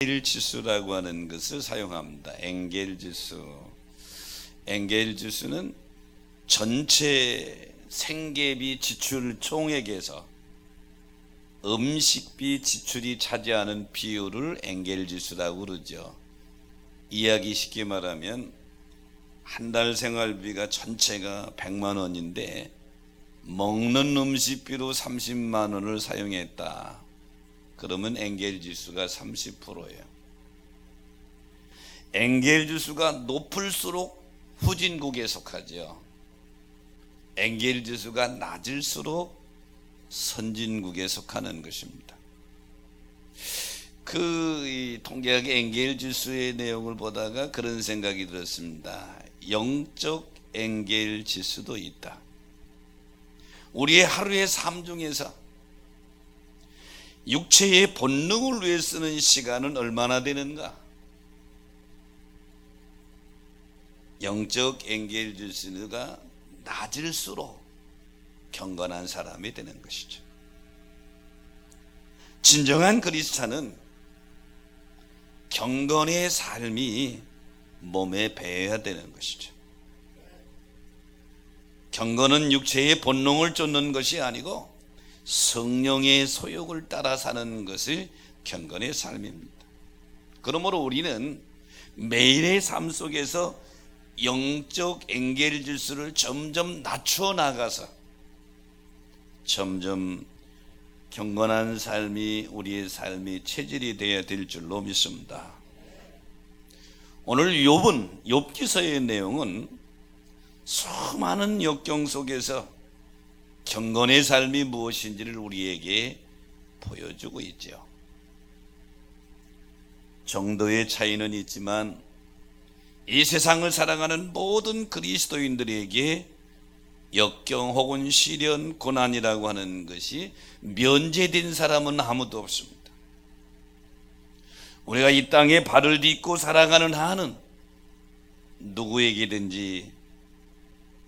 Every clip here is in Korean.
엔겔 지수라고 하는 것을 사용합니다. 엔겔 지수. 엔겔 지수는 전체 생계비 지출 총액에서 음식비 지출이 차지하는 비율을 엔겔 지수라고 그러죠. 이야기 쉽게 말하면 한 달 생활비가 전체가 100만 원인데 먹는 음식비로 30만 원을 사용했다. 그러면 엔겔 지수가 30%예요. 엔겔 지수가 높을수록 후진국에 속하죠. 엔겔 지수가 낮을수록 선진국에 속하는 것입니다. 이 통계학의 엔겔 지수의 내용을 보다가 그런 생각이 들었습니다. 영적 엔겔 지수도 있다. 우리의 하루의 삶 중에서 육체의 본능을 위해 쓰는 시간은 얼마나 되는가? 영적 엔겔 지수가 낮을수록 경건한 사람이 되는 것이죠. 진정한 그리스도는 경건의 삶이 몸에 배어야 되는 것이죠. 경건은 육체의 본능을 쫓는 것이 아니고 성령의 소욕을 따라 사는 것이 경건의 삶입니다. 그러므로 우리는 매일의 삶 속에서 영적 엔겔 지수를 점점 낮추어 나가서 점점 경건한 삶이 우리의 삶의 체질이 되어야 될 줄로 믿습니다. 오늘 욥기서의 내용은 수많은 역경 속에서 경건의 삶이 무엇인지를 우리에게 보여주고 있죠. 정도의 차이는 있지만 이 세상을 살아가는 모든 그리스도인들에게 역경 혹은 시련, 고난이라고 하는 것이 면제된 사람은 아무도 없습니다. 우리가 이 땅에 발을 딛고 살아가는 한은 누구에게든지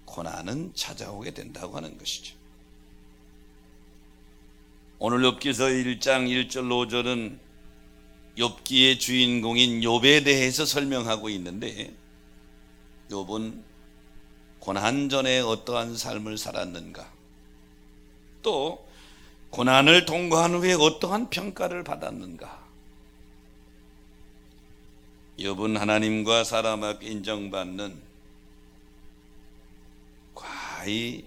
고난은 찾아오게 된다고 하는 것이죠. 오늘 욥기서 1장 1절 5절은 욥기의 주인공인 욥에 대해서 설명하고 있는데, 욥은 고난 전에 어떠한 삶을 살았는가, 또 고난을 통과한 후에 어떠한 평가를 받았는가. 욥은 하나님과 사람 앞에 인정받는 거의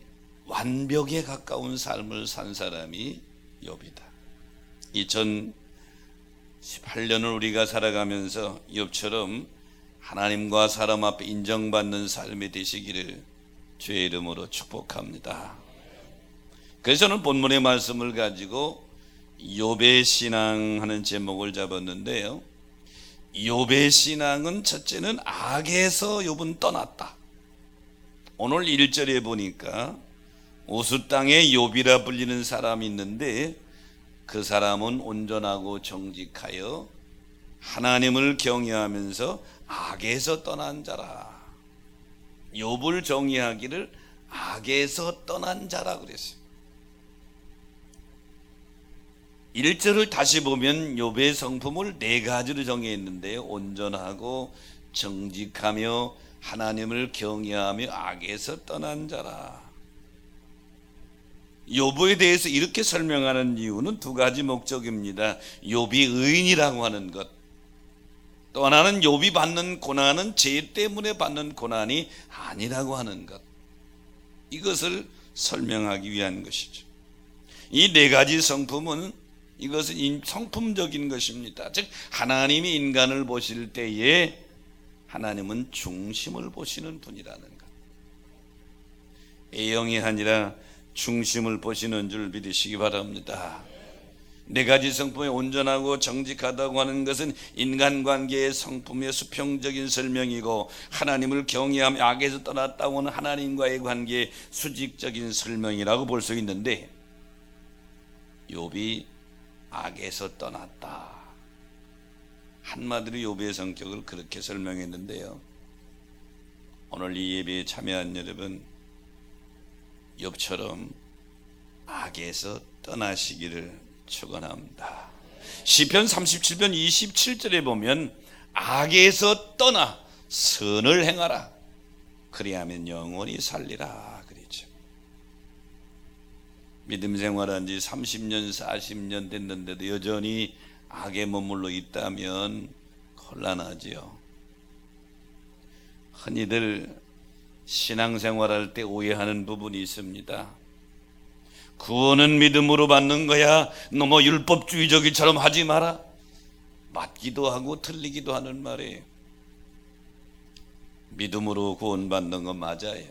완벽에 가까운 삶을 산 사람이 욥이다. 2018년을 우리가 살아가면서 욥처럼 하나님과 사람 앞에 인정받는 삶이 되시기를 주의 이름으로 축복합니다. 그래서 저는 본문의 말씀을 가지고 욥의 신앙 하는 제목을 잡았는데요, 욥의 신앙은 첫째는 악에서 욥은 떠났다. 오늘 1절에 보니까 우스 땅에 욥이라 불리는 사람이 있는데 그 사람은 온전하고 정직하여 하나님을 경외하면서 악에서 떠난 자라. 욥을 정의하기를 악에서 떠난 자라 그랬어요. 1절을 다시 보면 욥의 성품을 4가지로 정의했는데요, 온전하고 정직하며 하나님을 경외하며 악에서 떠난 자라. 욥에 대해서 이렇게 설명하는 이유는 2가지 목적입니다. 욥이 의인이라고 하는 것, 또 하나는 욥이 받는 고난은 죄 때문에 받는 고난이 아니라고 하는 것, 이것을 설명하기 위한 것이죠. 이 4가지 성품은 이것은 성품적인 것입니다. 즉 하나님이 인간을 보실 때에 하나님은 중심을 보시는 분이라는 것, A형이 아니라 중심을 보시는 줄 믿으시기 바랍니다. 4가지 성품에 온전하고 정직하다고 하는 것은 인간관계의 성품의 수평적인 설명이고, 하나님을 경외하며 악에서 떠났다고 하는 하나님과의 관계의 수직적인 설명이라고 볼 수 있는데, 욥이 악에서 떠났다, 한마디로 욥의 성격을 그렇게 설명했는데요, 오늘 이 예배에 참여한 여러분, 욥처럼 악에서 떠나시기를 축원합니다. 시편 37편 27절에 보면 악에서 떠나 선을 행하라. 그리하면 영원히 살리라 그랬죠. 믿음 생활한 지 30년 40년 됐는데도 여전히 악에 머물러 있다면 곤란하지요. 흔히들 신앙생활할 때 오해하는 부분이 있습니다. 구원은 믿음으로 받는 거야. 너무 율법주의적이처럼 하지 마라. 맞기도 하고 틀리기도 하는 말이에요. 믿음으로 구원받는 건 맞아요.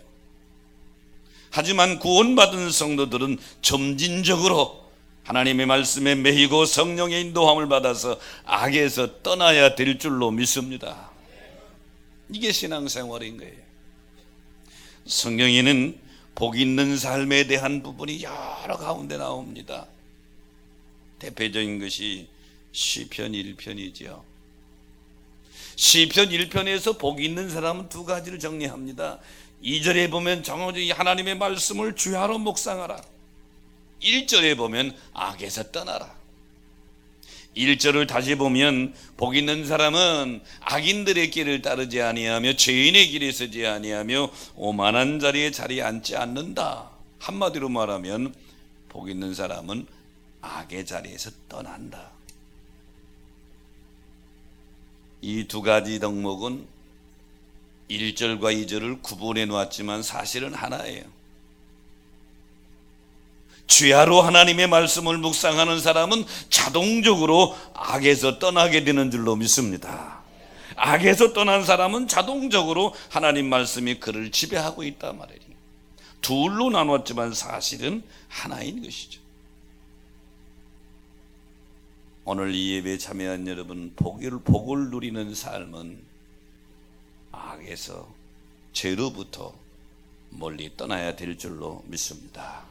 하지만 구원받은 성도들은 점진적으로 하나님의 말씀에 매이고 성령의 인도함을 받아서 악에서 떠나야 될 줄로 믿습니다. 이게 신앙생활인 거예요. 성경에는 복 있는 삶에 대한 부분이 여러 가운데 나옵니다. 대표적인 것이 시편 1편이죠. 시편 1편에서 복 있는 사람은 두 가지를 정리합니다. 2절에 보면 정오지 하나님의 말씀을 주야로 묵상하라. 1절에 보면 악에서 떠나라. 1절을 다시 보면 복 있는 사람은 악인들의 길을 따르지 아니하며 죄인의 길에 서지 아니하며 오만한 자리에 앉지 않는다. 한마디로 말하면 복 있는 사람은 악의 자리에서 떠난다. 이 두 가지 덕목은 1절과 2절을 구분해 놓았지만 사실은 하나예요. 주야로 하나님의 말씀을 묵상하는 사람은 자동적으로 악에서 떠나게 되는 줄로 믿습니다. 악에서 떠난 사람은 자동적으로 하나님 말씀이 그를 지배하고 있단 말이에요. 둘로 나눴지만 사실은 하나인 것이죠. 오늘 이 예배에 참여한 여러분, 복을 누리는 삶은 악에서 죄로부터 멀리 떠나야 될 줄로 믿습니다.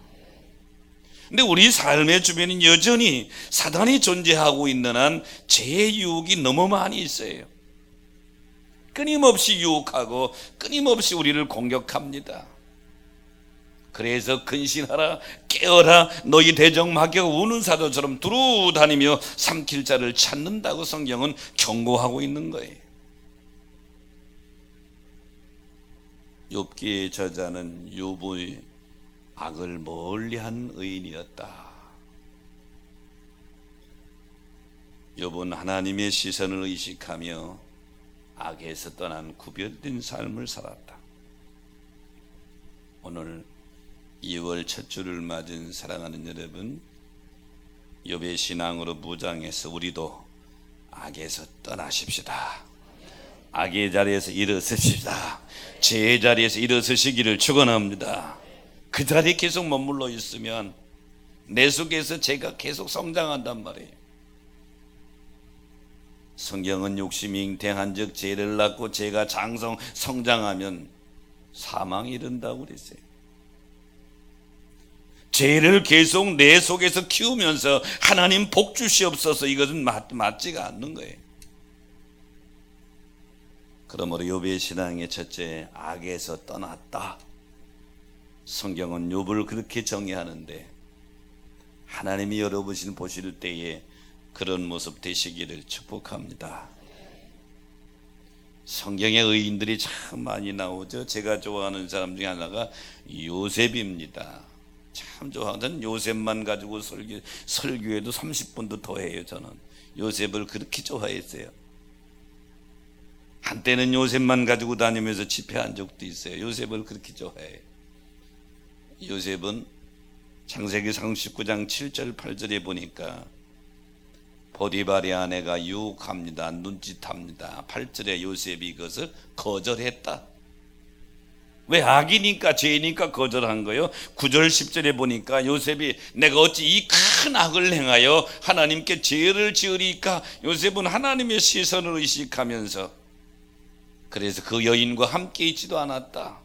근데 우리 삶의 주변은 여전히 사단이 존재하고 있는 한 죄의 유혹이 너무 많이 있어요. 끊임없이 유혹하고 끊임없이 우리를 공격합니다. 그래서 근신하라, 깨어라, 너희 대적 마귀가 우는 사도처럼 두루 다니며 삼킬 자를 찾는다고 성경은 경고하고 있는 거예요. 욥기의 저자는 욥의 악을 멀리한 의인이었다. 욥은 하나님의 시선을 의식하며 악에서 떠난 구별된 삶을 살았다. 오늘 2월 첫 주를 맞은 사랑하는 여러분, 욥의 신앙으로 무장해서 우리도 악에서 떠나십시다. 악의 자리에서 일어섭시다. 죄의 자리에서 일어서시기를 축원합니다. 그 자리에 계속 머물러 있으면 내 속에서 죄가 계속 성장한단 말이에요. 성경은 욕심이 잉태한 즉 죄를 낳고 죄가 성장하면 사망이 이른다고 그랬어요. 죄를 계속 내 속에서 키우면서 하나님 복 주시옵소서, 이것은 맞지가 않는 거예요. 그러므로 욥의 신앙의 첫째, 악에서 떠났다. 성경은 욥을 그렇게 정의하는데 하나님이 여러분 보실 때에 그런 모습 되시기를 축복합니다. 성경의 의인들이 참 많이 나오죠. 제가 좋아하는 사람 중에 하나가 요셉입니다. 참 좋아하는, 요셉만 가지고 설교에도 30분도 더 해요. 저는 요셉을 그렇게 좋아했어요. 한때는 요셉만 가지고 다니면서 집회한 적도 있어요. 요셉을 그렇게 좋아해요. 요셉은 창세기 39장 7절 8절에 보니까 보디발의 아내가 유혹합니다. 눈짓합니다. 8절에 요셉이 이것을 거절했다. 왜? 악이니까, 죄니까 거절한 거예요. 9절 10절에 보니까 요셉이 내가 어찌 이 큰 악을 행하여 하나님께 죄를 지으리까. 요셉은 하나님의 시선을 의식하면서 그래서 그 여인과 함께 있지도 않았다.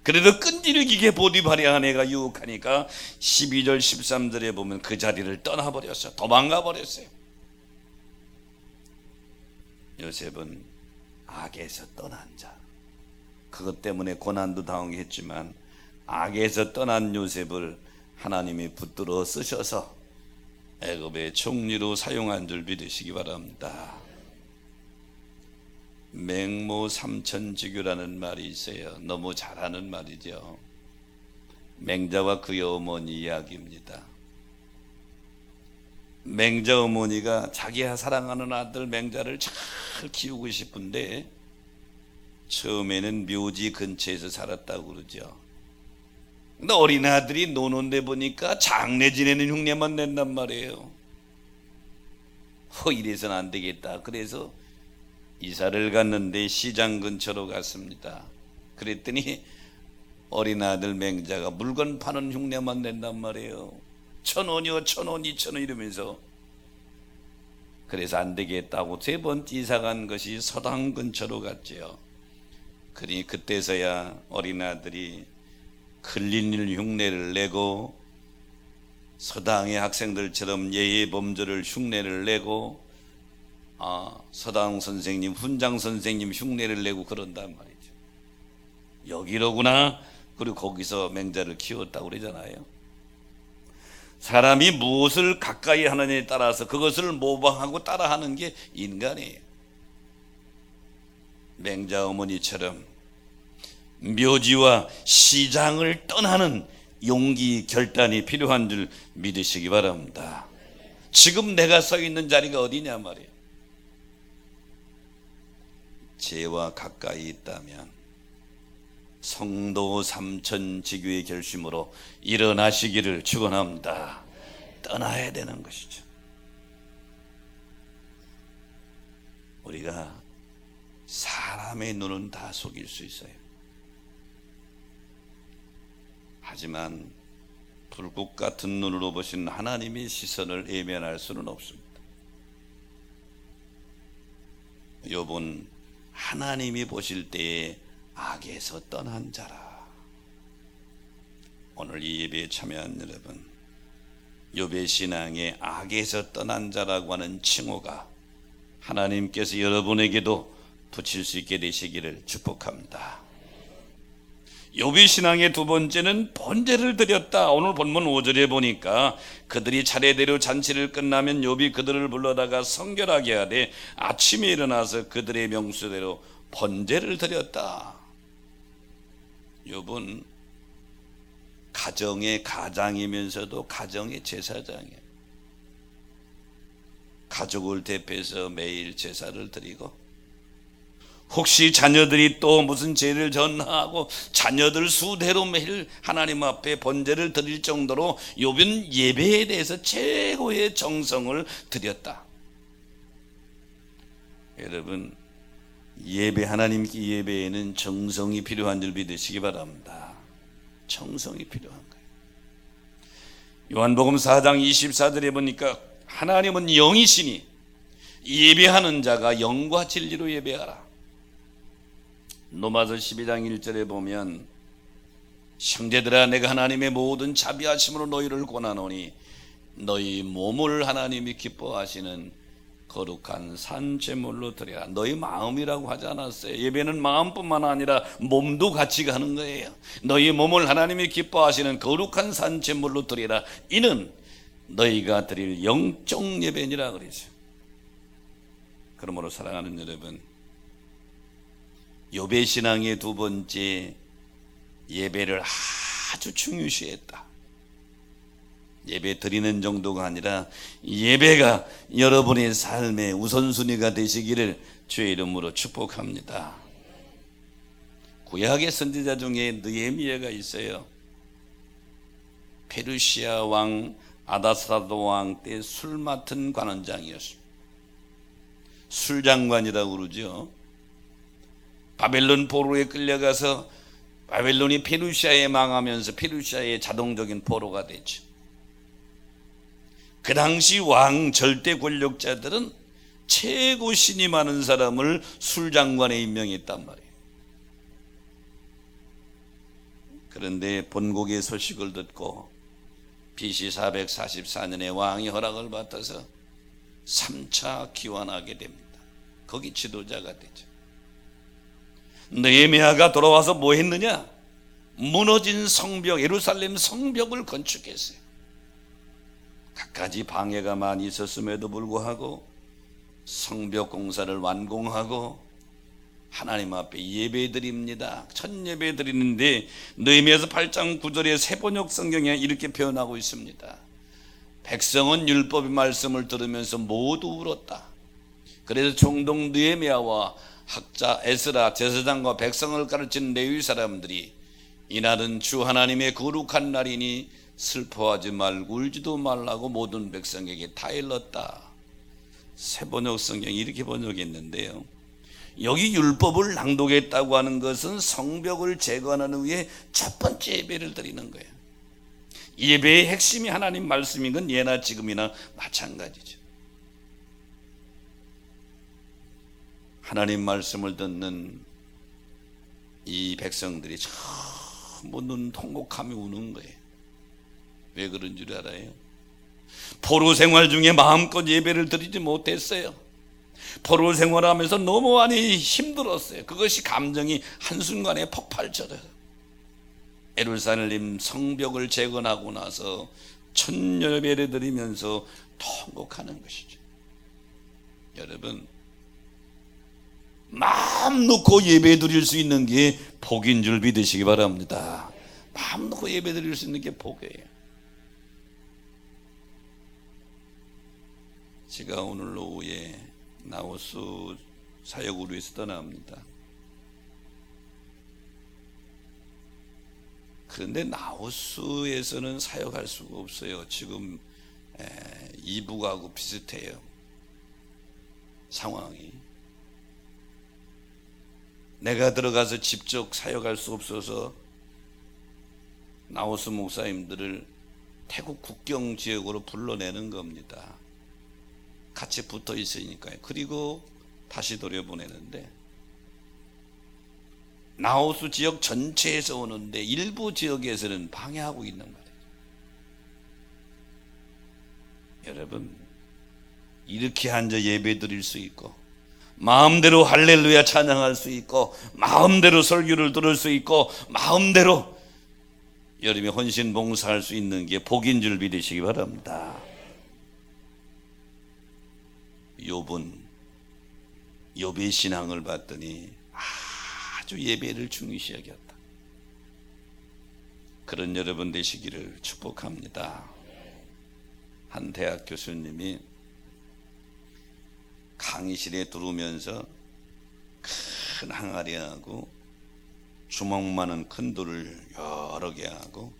그래도 끈질기게 보디발의 아내가 유혹하니까 12절 13절에 보면 그 자리를 떠나버렸어요. 도망가 버렸어요. 요셉은 악에서 떠난 자, 그것 때문에 고난도 당했지만 악에서 떠난 요셉을 하나님이 붙들어 쓰셔서 애굽의 총리로 사용한 줄 믿으시기 바랍니다. 맹모 삼천지교라는 말이 있어요. 너무 잘하는 말이죠. 맹자와 그의 어머니 이야기입니다. 맹자 어머니가 자기가 사랑하는 아들 맹자를 잘 키우고 싶은데 처음에는 묘지 근처에서 살았다고 그러죠. 근데 어린아들이 노는데 보니까 장례 지내는 흉내만 낸단 말이에요. 이래서는 안 되겠다. 그래서 이사를 갔는데 시장 근처로 갔습니다. 그랬더니 어린아들 맹자가 물건 파는 흉내만 낸단 말이에요. 1,000원이요 1,000원 2,000원 이러면서. 그래서 안 되겠다고 세 번째 이사 간 것이 서당 근처로 갔죠. 그러니 그때서야 어린아들이 클린일 흉내를 내고 서당의 학생들처럼 예의범절을 흉내를 내고 서당 선생님, 훈장 선생님 흉내를 내고 그런단 말이죠. 여기로구나. 그리고 거기서 맹자를 키웠다고 그러잖아요. 사람이 무엇을 가까이 하느냐에 따라서 그것을 모방하고 따라하는 게 인간이에요. 맹자 어머니처럼 묘지와 시장을 떠나는 용기, 결단이 필요한 줄 믿으시기 바랍니다. 지금 내가 서 있는 자리가 어디냐 말이에요. 죄와 가까이 있다면 성도 삼천지교의 결심으로 일어나시기를 축원합니다. 떠나야 되는 것이죠. 우리가 사람의 눈은 다 속일 수 있어요. 하지만 불꽃 같은 눈으로 보신 하나님의 시선을 외면할 수는 없습니다. 욥은 하나님이 보실 때에 악에서 떠난 자라. 오늘 이 예배에 참여한 여러분, 욥의 신앙에 악에서 떠난 자라고 하는 칭호가 하나님께서 여러분에게도 붙일 수 있게 되시기를 축복합니다. 욥의 신앙의 두 번째는 번제를 드렸다. 오늘 본문 5절에 보니까 그들이 차례대로 잔치를 끝나면 욥이 그들을 불러다가 성결하게 하되 아침에 일어나서 그들의 명수대로 번제를 드렸다. 욥은 가정의 가장이면서도 가정의 제사장이에요. 가족을 대표해서 매일 제사를 드리고, 혹시 자녀들이 또 무슨 죄를 졌나 하고 자녀들 수대로 매일 하나님 앞에 번제를 드릴 정도로 욥은 예배에 대해서 최고의 정성을 드렸다. 여러분, 예배, 하나님께 예배에는 정성이 필요한 줄 믿으시기 바랍니다. 정성이 필요한 거예요. 요한복음 4장 24절에 보니까 하나님은 영이시니 예배하는 자가 영과 진리로 예배하라. 로마서 12장 1절에 보면 형제들아, 내가 하나님의 모든 자비하심으로 너희를 권하노니 너희 몸을 하나님이 기뻐하시는 거룩한 산제물로 드려라. 너희 마음이라고 하지 않았어요. 예배는 마음뿐만 아니라 몸도 같이 가는 거예요. 너희 몸을 하나님이 기뻐하시는 거룩한 산제물로 드리라. 이는 너희가 드릴 영적 예배니라 그러죠. 그러므로 사랑하는 여러분, 욥의 신앙의 두 번째, 예배를 아주 중요시했다. 예배 드리는 정도가 아니라 예배가 여러분의 삶의 우선순위가 되시기를 주의 이름으로 축복합니다. 구약의 선지자 중에 느헤미야가 있어요. 페르시아 왕 아다사도 왕 때 술 맡은 관원장이었습니다. 술장관이라고 그러죠. 바벨론 포로에 끌려가서 바벨론이 페르시아에 망하면서 페르시아의 자동적인 포로가 됐죠. 그 당시 왕 절대 권력자들은 최고 신이 많은 사람을 술장관에 임명했단 말이에요. 그런데 본국의 소식을 듣고 BC 444년에 왕이 허락을 받아서 3차 기환하게 됩니다. 거기 지도자가 되죠. 느헤미야가 돌아와서 뭐 했느냐? 무너진 성벽, 예루살렘 성벽을 건축했어요. 갖가지 방해가 많이 있었음에도 불구하고 성벽 공사를 완공하고 하나님 앞에 예배드립니다. 첫 예배 드리는데 느헤미야서 8장 9절에 세번역 성경에 이렇게 표현하고 있습니다. 백성은 율법의 말씀을 들으면서 모두 울었다. 그래서 총독 느헤미야와 학자 에스라 제사장과 백성을 가르친 레위 사람들이 이날은 주 하나님의 거룩한 날이니 슬퍼하지 말고 울지도 말라고 모든 백성에게 다 일렀다. 세번역 성경이 이렇게 번역했는데요, 여기 율법을 낭독했다고 하는 것은 성벽을 재건하는 후에 첫 번째 예배를 드리는 거예요. 예배의 핵심이 하나님 말씀인 건 예나 지금이나 마찬가지죠. 하나님 말씀을 듣는 이 백성들이 전부 눈 통곡하며 우는 거예요. 왜 그런 줄 알아요? 포로 생활 중에 마음껏 예배를 드리지 못했어요. 포로 생활하면서 너무 많이 힘들었어요. 그것이 감정이 한순간에 폭발적어요. 예루살렘 성벽을 재건하고 나서 첫 예배를 드리면서 통곡하는 것이죠. 여러분, 마음 놓고 예배 드릴 수 있는 게 복인 줄 믿으시기 바랍니다. 마음 놓고 예배 드릴 수 있는 게 복이에요. 제가 오늘 오후에 나우스 사역으로 위해서 떠납니다. 그런데 나우스에서는 사역할 수가 없어요. 지금 이북하고 비슷해요, 상황이. 내가 들어가서 직접 사역할 수 없어서 나우스 목사님들을 태국 국경 지역으로 불러내는 겁니다. 같이 붙어 있으니까요. 그리고 다시 돌려보내는데, 나우스 지역 전체에서 오는데 일부 지역에서는 방해하고 있는 거예요. 여러분, 이렇게 앉아 예배 드릴 수 있고, 마음대로 할렐루야 찬양할 수 있고, 마음대로 설교를 들을 수 있고, 마음대로 여러분이 헌신 봉사할 수 있는 게 복인 줄 믿으시기 바랍니다. 욥의 신앙을 봤더니 아주 예배를 중요시 여겼다. 그런 여러분 되시기를 축복합니다. 한 대학 교수님이 강의실에 들어오면서 큰 항아리하고 주먹만한 큰 돌을 여러 개 하고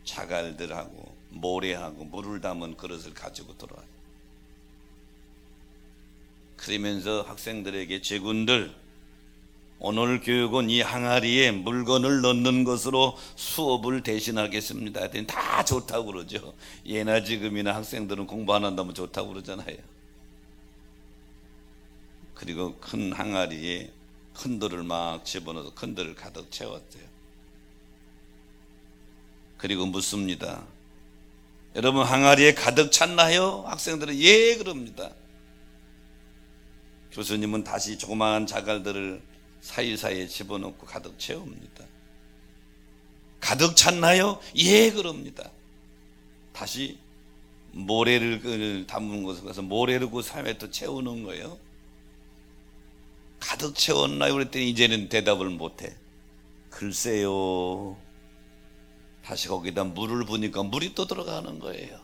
자갈들하고 모래하고 물을 담은 그릇을 가지고 들어와요. 그러면서 학생들에게, 제군들, 오늘 교육은 이 항아리에 물건을 넣는 것으로 수업을 대신하겠습니다. 했더니 다 좋다고 그러죠. 예나 지금이나 학생들은 공부 안 한다면 좋다고 그러잖아요. 그리고 큰 항아리에 큰 돌을 막 집어넣어서 큰 돌을 가득 채웠대요. 그리고 묻습니다. 여러분, 항아리에 가득 찼나요? 학생들은 예 그럽니다. 교수님은 다시 조그마한 자갈들을 사이사이에 집어넣고 가득 채웁니다. 가득 찼나요? 예 그럽니다. 다시 모래를 담은 곳에 가서 모래를 그 삶에 또 채우는 거예요. 가득 채웠나요? 그랬더니 이제는 대답을 못해. 글쎄요. 다시 거기다 물을 부니까 물이 또 들어가는 거예요.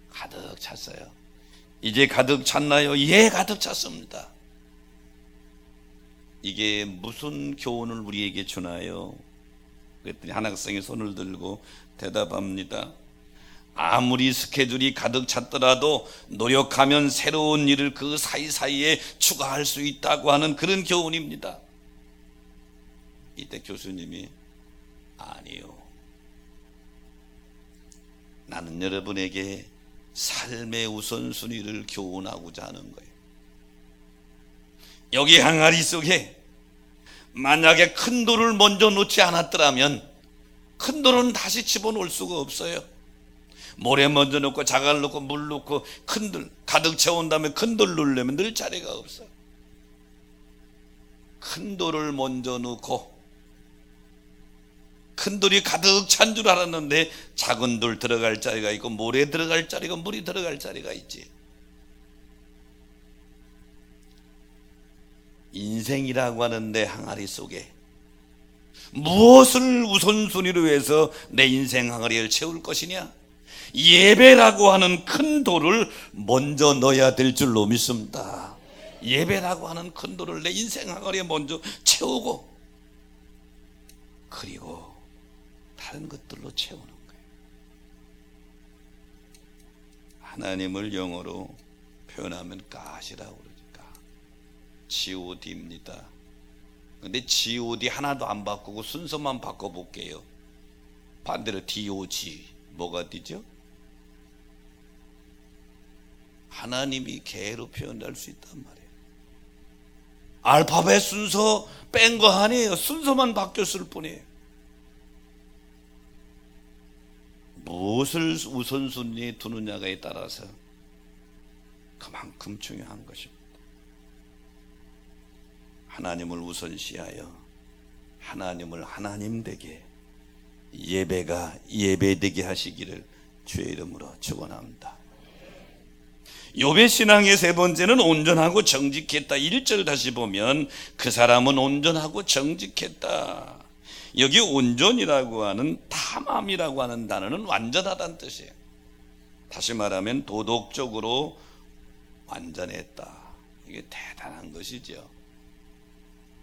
가득 찼어요. 이제 가득 찼나요? 예, 가득 찼습니다. 이게 무슨 교훈을 우리에게 주나요? 그랬더니 한 학생이 손을 들고 대답합니다. 아무리 스케줄이 가득 찼더라도 노력하면 새로운 일을 그 사이사이에 추가할 수 있다고 하는 그런 교훈입니다. 이때 교수님이, 아니요, 나는 여러분에게 삶의 우선순위를 교훈하고자 하는 거예요. 여기 항아리 속에 만약에 큰 돌을 먼저 놓지 않았더라면 큰 돌은 다시 집어넣을 수가 없어요. 모래 먼저 넣고 자갈 넣고 물 넣고 큰 돌 가득 채운 다음에 큰 돌 넣으려면 늘 자리가 없어요. 큰 돌을 먼저 넣고 큰 돌이 가득 찬 줄 알았는데 작은 돌 들어갈 자리가 있고 모래 들어갈 자리가 물이 들어갈 자리가 있지. 인생이라고 하는 내 항아리 속에 무엇을 우선순위로 해서 내 인생 항아리를 채울 것이냐? 예배라고 하는 큰 돌을 먼저 넣어야 될 줄로 믿습니다. 예배라고 하는 큰 돌을 내 인생 항아리에 먼저 채우고, 그리고 다른 것들로 채우는 거예요. 하나님을 영어로 표현하면 God이라고 그러니까 God입니다. 근데 God 하나도 안 바꾸고 순서만 바꿔볼게요. 반대로 DOG 뭐가 되죠? 하나님이 개로 표현할 수 있단 말이에요. 알파벳 순서 뺀 거 아니에요. 순서만 바뀌었을 뿐이에요. 무엇을 우선순위에 두느냐에 따라서 그만큼 중요한 것입니다. 하나님을 우선시하여 하나님을 하나님 되게, 예배가 예배되게 하시기를 주의 이름으로 축원합니다. 욥의 신앙의 세 번째는 온전하고 정직했다. 1절 다시 보면 그 사람은 온전하고 정직했다. 여기 온전이라고 하는, 탐함이라고 하는 단어는 완전하다는 뜻이에요. 다시 말하면 도덕적으로 완전했다. 이게 대단한 것이죠.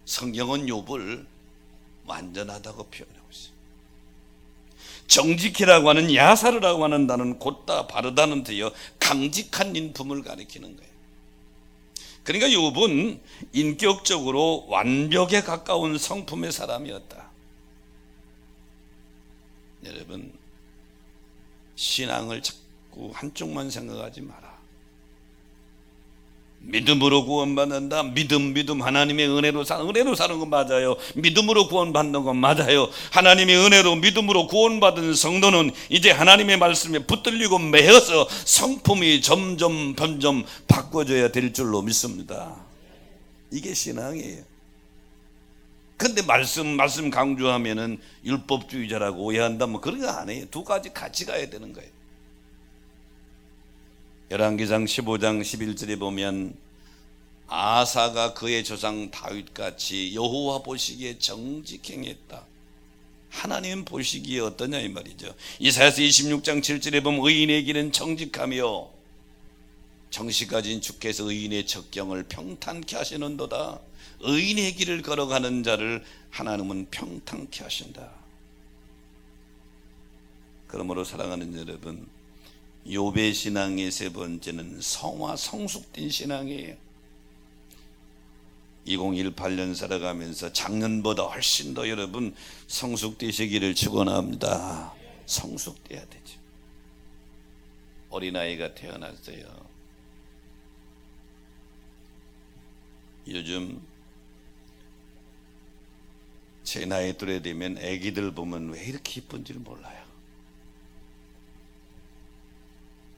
성경은 욥을 완전하다고 표현하고 있어요. 정직이라고 하는, 야사르라고 하는 단어는 곧다 바르다는 뜻이요, 강직한 인품을 가리키는 거예요. 그러니까 욥은 인격적으로 완벽에 가까운 성품의 사람이었다. 여러분, 신앙을 자꾸 한쪽만 생각하지 마라. 믿음으로 구원받는다. 믿음 하나님의 은혜로 사는 건 맞아요. 믿음으로 구원받는 건 맞아요. 하나님의 은혜로 믿음으로 구원받은 성도는 이제 하나님의 말씀에 붙들리고 매여서 성품이 점점 바꿔져야 될 줄로 믿습니다. 이게 신앙이에요. 근데 말씀 강조하면은 율법주의자라고 오해한다면 그런 거 아니에요. 두 가지 같이 가야 되는 거예요. 열왕기상 15장 11절에 보면 아사가 그의 조상 다윗같이 여호와 보시기에 정직행했다. 하나님 보시기에 어떠냐 이 말이죠. 이사야서 26장 7절에 보면 의인의 길은 정직하며 정식 가진 주께서 의인의 적경을 평탄케 하시는도다. 의인의 길을 걸어가는 자를 하나님은 평탄케 하신다. 그러므로 사랑하는 여러분, 욥의 신앙의 세 번째는 성숙된 신앙이에요. 2018년 살아가면서 작년보다 훨씬 더 여러분 성숙되시기를 축원합니다. 성숙돼야 되죠. 어린아이가 태어났어요. 요즘 제 나이 또래 되면 애기들 보면 왜 이렇게 이쁜지를 몰라요.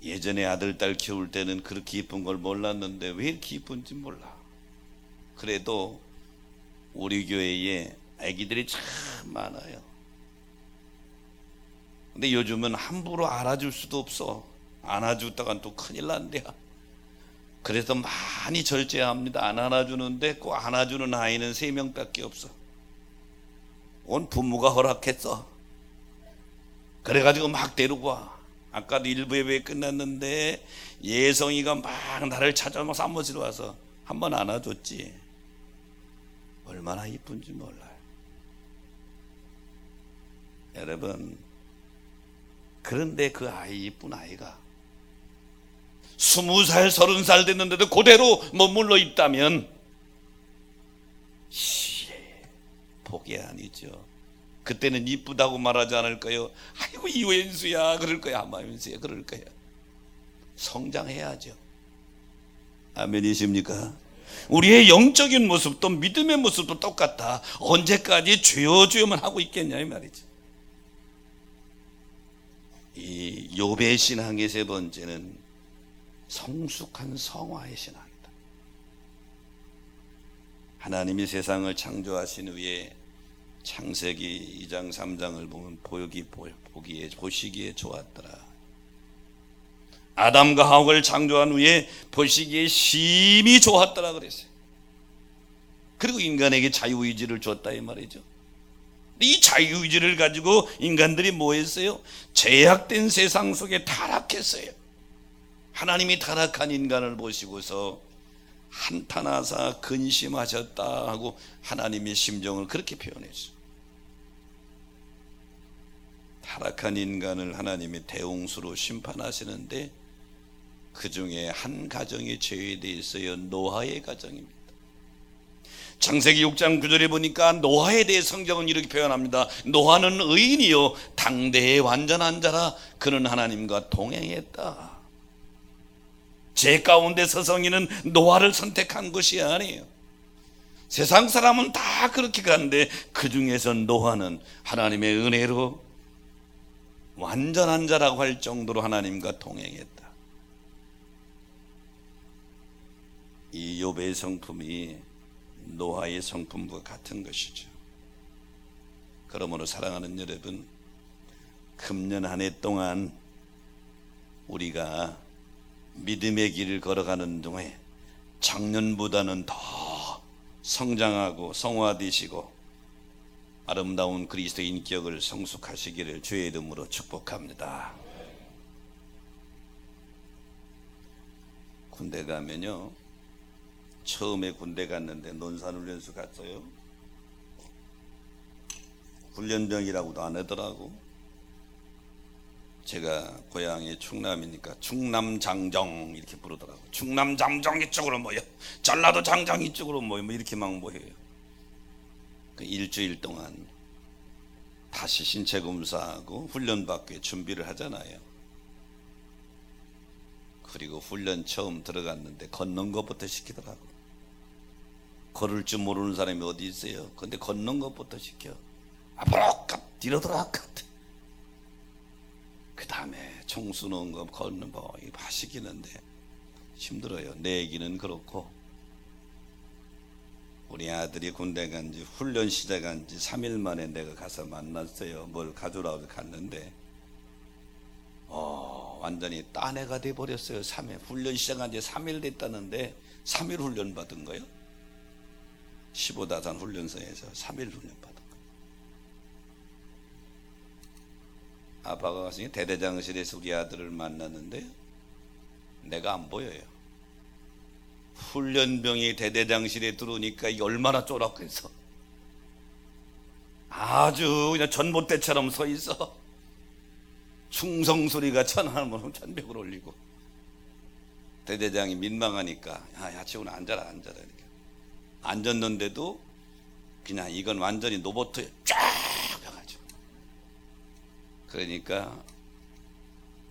예전에 아들, 딸 키울 때는 그렇게 이쁜 걸 몰랐는데 왜 이렇게 이쁜지 몰라. 그래도 우리 교회에 아기들이 참 많아요. 근데 요즘은 함부로 안아줄 수도 없어. 안아주다간 또 큰일 난대요. 그래서 많이 절제합니다. 안 안아주는데 꼭 안아주는 아이는 3명밖에 없어. 온 부모가 허락했어. 그래가지고 막 데리고 와. 아까도 일부 예배 끝났는데 예성이가 막 나를 찾아 막 사무실 와서 한번 안아줬지. 얼마나 이쁜지 몰라요. 여러분, 그런데 그 아이, 이쁜 아이가 20살 30살 됐는데도 그대로 머물러 있다면 복이 아니죠. 그때는 이쁘다고 말하지 않을까요? 아이고 이웬수야 그럴 거야. 아마웬수야 그럴 거야. 성장해야죠. 아멘이십니까? 우리의 영적인 모습도 믿음의 모습도 똑같다. 언제까지 주여 주여만 하고 있겠냐 이 말이지. 이 욥의 신앙의 세 번째는 성숙한 성화의 신앙이다. 하나님이 세상을 창조하신 후에 창세기 2장 3장을 보면 보시기에 좋았더라. 아담과 하와를 창조한 후에 보시기에 심히 좋았더라 그랬어요. 그리고 인간에게 자유의지를 줬다 이 말이죠. 이 자유의지를 가지고 인간들이 뭐 했어요? 제약된 세상 속에 타락했어요. 하나님이 타락한 인간을 보시고서 한탄하사 근심하셨다 하고 하나님의 심정을 그렇게 표현했어요. 타락한 인간을 하나님이 대홍수로 심판하시는데 그 중에 한 가정이 제외되어 있어요. 노아의 가정입니다. 창세기 6장 9절에 보니까 노아에 대해 성경은 이렇게 표현합니다. 노아는 의인이요 당대의 완전한 자라. 그는 하나님과 동행했다. 죄 가운데 서성이는 노아를 선택한 것이 아니에요. 세상 사람은 다 그렇게 가는데 그 중에서 노아는 하나님의 은혜로 완전한 자라고 할 정도로 하나님과 동행했다. 이 욥의 성품이 노아의 성품과 같은 것이죠. 그러므로 사랑하는 여러분, 금년 한 해 동안 우리가 믿음의 길을 걸어가는 동안 작년보다는 더 성장하고 성화되시고 아름다운 그리스도의 인격을 성숙하시기를 주의 이름으로 축복합니다. 군대 가면요, 처음에 군대 갔는데 논산훈련소 갔어요. 훈련병이라고도 안 하더라고. 제가 고향이 충남이니까 충남장정 이렇게 부르더라고. 충남장정 이쪽으로 모여, 전라도 장정 이쪽으로 모여, 뭐 이렇게 막 모여요. 그 일주일 동안 다시 신체 검사하고 훈련받기 준비를 하잖아요. 그리고 훈련 처음 들어갔는데 걷는 것부터 시키더라고. 걸을 줄 모르는 사람이 어디 있어요? 근데 걷는 것부터 시켜. 앞으로 가, 뒤로 돌아가. 그 다음에 총 쏘는 거, 걷는 거 이거 하시기는데 힘들어요. 내 얘기는 그렇고 우리 아들이 군대 간지 훈련 시작한 지 3일 만에 내가 가서 만났어요. 뭘 가져오라고 갔는데 완전히 딴 애가 돼버렸어요. 3일 훈련 시작한 지 3일 됐다는데 3일 훈련 받은 거예요. 15다산 훈련소에서 3일 훈련 받은 거예요. 아빠가 가서 대대장실에서 우리 아들을 만났는데 내가 안 보여요. 훈련병이 대대장실에 들어오니까 이게 얼마나 쫄았겠어. 아주 그냥 전봇대처럼 서 있어. 충성 소리가 천하면 천백을 올리고. 대대장이 민망하니까 야 지훈아 앉아라 이렇게 앉았는데도 그냥 이건 완전히 노보트에 쫙 펴가지고. 그러니까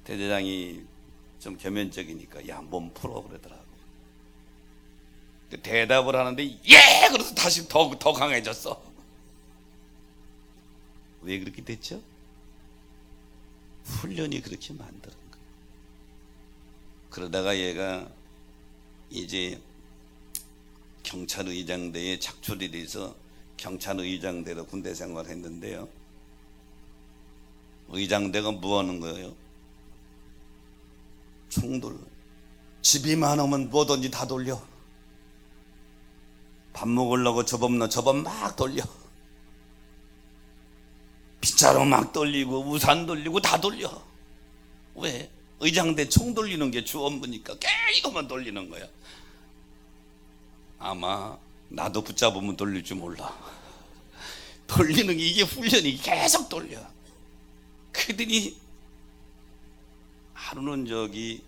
대대장이 좀 겸연적이니까 야 몸 풀어 그러더라고. 대답을 하는데 예! 그래서 다시 더 강해졌어. 왜 그렇게 됐죠? 훈련이 그렇게 만드는 거예요. 그러다가 얘가 이제 경찰의장대에 착출이 돼서 경찰의장대로 군대 생활을 했는데요. 의장대가 뭐 하는 거예요? 총돌. 집이만 오면 뭐든지 다 돌려. 밥 먹으려고 저법 막 돌려. 빗자루 막 돌리고 우산 돌리고 다 돌려. 왜? 의장대 총 돌리는 게 주 업무니까 이것만 돌리는 거야. 아마 나도 붙잡으면 돌릴 줄 몰라. 돌리는 게 이게 훈련이 계속 돌려. 그러더니 하루는 저기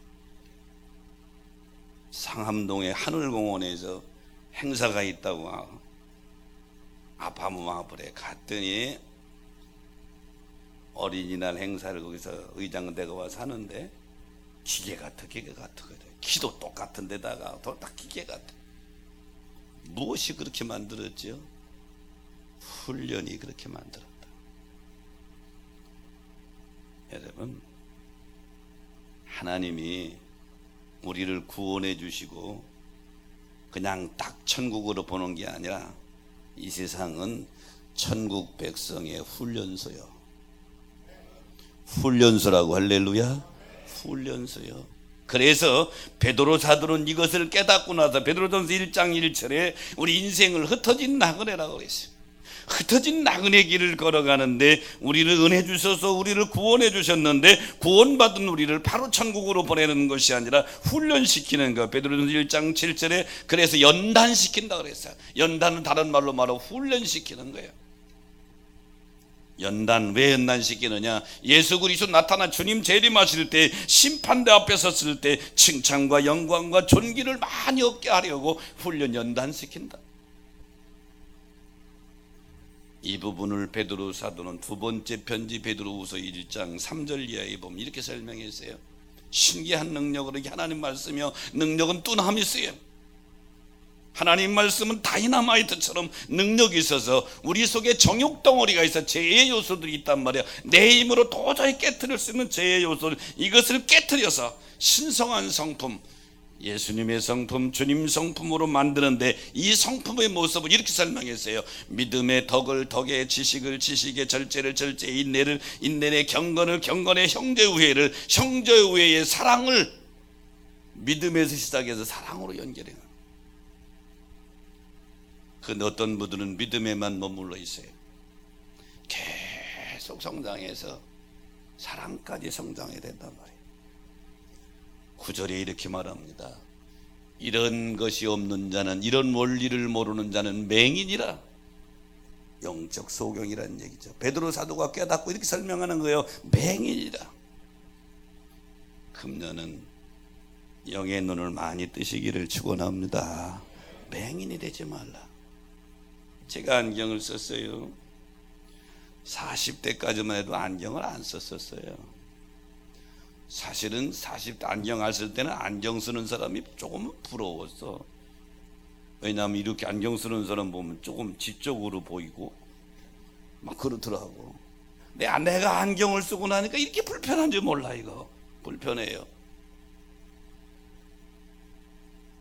상암동의 하늘공원에서 행사가 있다고 아파무마불에 갔더니 어린이날 행사를 거기서 의장대가 와서 하는데 기계 같아 그래. 키도 똑같은 데다가 더 딱 기계 같아. 무엇이 그렇게 만들었죠? 훈련이 그렇게 만들었다. 여러분, 하나님이 우리를 구원해 주시고 그냥 딱 천국으로 보는 게 아니라 이 세상은 천국 백성의 훈련소요. 훈련소라고. 할렐루야. 훈련소요. 그래서 베드로 사도는 이것을 깨닫고 나서 베드로전서 1장 1절에 우리 인생을 흩어진 나그네라고 했어요. 흩어진 나그네 길을 걸어가는데 우리를 은혜 주셔서 우리를 구원해 주셨는데, 구원받은 우리를 바로 천국으로 보내는 것이 아니라 훈련시키는 것. 베드로전서 1장 7절에 그래서 연단시킨다 그랬어요. 연단은 다른 말로 말하고 훈련시키는 거예요. 연단, 왜 연단시키느냐? 예수 그리스도 나타난 주님 재림하실 때, 심판대 앞에 섰을 때 칭찬과 영광과 존귀를 많이 얻게 하려고 훈련, 연단시킨다. 이 부분을 베드로 사도는 두 번째 편지 베드로후서 1장 3절 이하에 보면 이렇게 설명했어요. 신기한 능력으로 하나님 말씀이요, 능력은 뚜남이 쓰여. 하나님 말씀은 다이너마이트처럼 능력이 있어서 우리 속에 정욕 덩어리가 있어 죄의 요소들이 있단 말이야. 내 힘으로 도저히 깨트릴 수 있는 죄의 요소를, 이것을 깨트려서 신성한 성품, 예수님의 성품, 주님 성품으로 만드는데, 이 성품의 모습을 이렇게 설명했어요. 믿음의 덕을 덕에, 지식을 지식에, 절제를 절제에, 인내를 인내에, 경건을 경건에, 형제 우애를 형제 우애에, 사랑을 믿음에서 시작해서 사랑으로 연결해요. 근데 어떤 분들은 믿음에만 머물러 있어요. 계속 성장해서 사랑까지 성장해야 된단 말이에요. 9절에 이렇게 말합니다. 이런 것이 없는 자는, 이런 원리를 모르는 자는 맹인이라. 영적 소경이라는 얘기죠. 베드로 사도가 깨닫고 이렇게 설명하는 거예요. 맹인이라. 금년은 영의 눈을 많이 뜨시기를 축원합니다. 맹인이 되지 말라. 제가 안경을 썼어요. 40대까지만 해도 안경을 안 썼었어요. 사실은 40대 안경 안 쓸 때는 안경 쓰는 사람이 조금 부러웠어. 왜냐하면 이렇게 안경 쓰는 사람 보면 조금 지적으로 보이고 막 그렇더라고. 내가 안경을 쓰고 나니까 이렇게 불편한지 몰라. 이거 불편해요.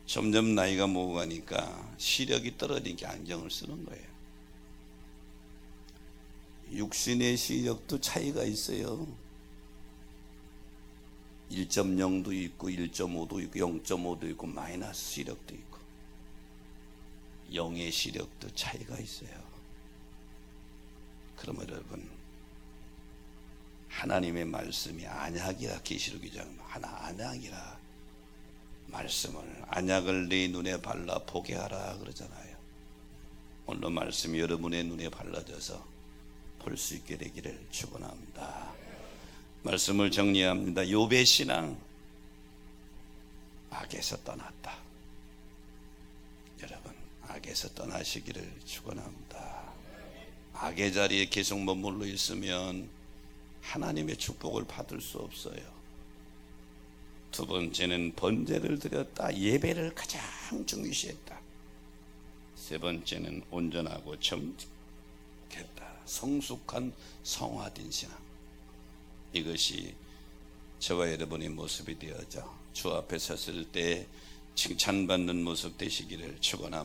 점점 나이가 먹어가니까 시력이 떨어지니까 안경을 쓰는 거예요. 육신의 시력도 차이가 있어요. 1.0도 있고 1.5도 있고 0.5도 있고 마이너스 시력도 있고, 영의 시력도 차이가 있어요. 그러면 여러분, 하나님의 말씀이 안약이라, 계시록이장 하나 안약이라, 말씀을, 안약을 네 눈에 발라 보게 하라 그러잖아요. 오늘 말씀이 여러분의 눈에 발라져서 볼 수 있게 되기를 축원합니다. 말씀을 정리합니다. 욥의 신앙, 악에서 떠났다. 여러분, 악에서 떠나시기를 축원합니다. 악의 자리에 계속 머물러 있으면 하나님의 축복을 받을 수 없어요. 두 번째는 번제를 드렸다. 예배를 가장 중요시했다. 세 번째는 온전하고 정직했다. 성숙한 성화된 신앙. 이것이 저와 여러분의 모습이 되어져 주 앞에 섰을 때 칭찬받는 모습 되시기를 축원합니다.